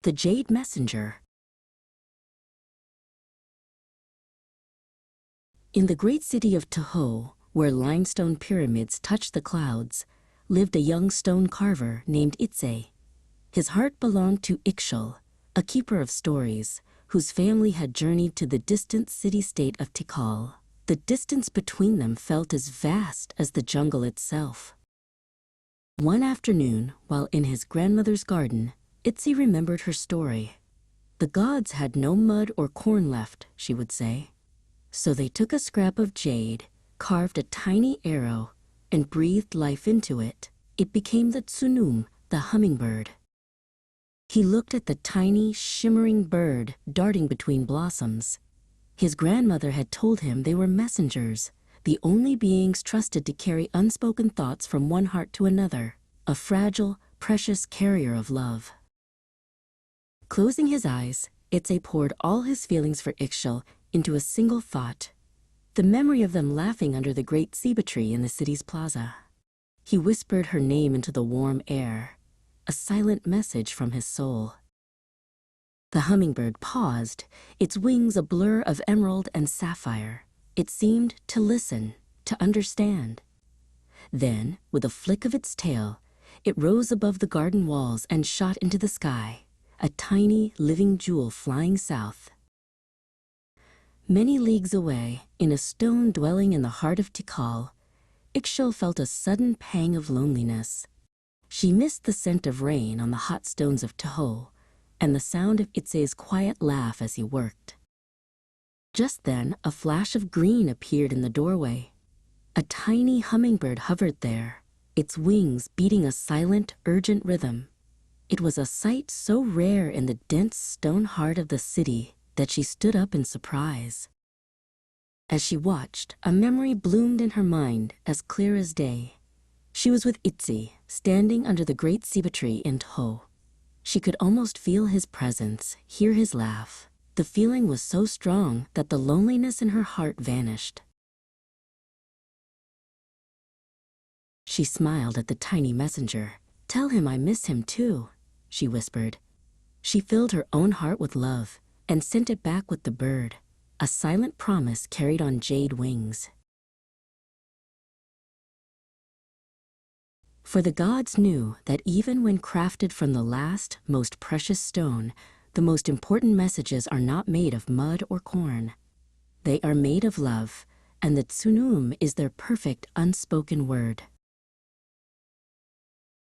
The Jade Messenger. In the great city of Tahoe, where limestone pyramids touch the clouds, lived a young stone carver named Itse. His heart belonged to Ixchel, a keeper of stories, whose family had journeyed to the distant city-state of Tikal. The distance between them felt as vast as the jungle itself. One afternoon, while in his grandmother's garden, Itse remembered her story. The gods had no mud or corn left, she would say. So they took a scrap of jade, carved a tiny arrow, and breathed life into it. It became the Ts'unu'um, the hummingbird. He looked at the tiny, shimmering bird darting between blossoms. His grandmother had told him they were messengers, the only beings trusted to carry unspoken thoughts from one heart to another, a fragile, precious carrier of love. Closing his eyes, Itse poured all his feelings for Ixchel into a single thought, the memory of them laughing under the great ceiba tree in the city's plaza. He whispered her name into the warm air, a silent message from his soul. The hummingbird paused, its wings a blur of emerald and sapphire. It seemed to listen, to understand. Then, with a flick of its tail, it rose above the garden walls and shot into the sky, a tiny, living jewel flying south. Many leagues away, in a stone dwelling in the heart of Tikal, Ixchel felt a sudden pang of loneliness. She missed the scent of rain on the hot stones of Tahoe, and the sound of Itse's quiet laugh as he worked. Just then, a flash of green appeared in the doorway. A tiny hummingbird hovered there, its wings beating a silent, urgent rhythm. It was a sight so rare in the dense stone heart of the city that she stood up in surprise. As she watched, a memory bloomed in her mind as clear as day. She was with Itse, standing under the great ceiba tree in Tahoe. She could almost feel his presence, hear his laugh. The feeling was so strong that the loneliness in her heart vanished. She smiled at the tiny messenger. "Tell him I miss him too," she whispered. She filled her own heart with love and sent it back with the bird, a silent promise carried on jade wings. For the gods knew that even when crafted from the last, most precious stone, the most important messages are not made of mud or corn. They are made of love, and the Ts'unu'um is their perfect unspoken word.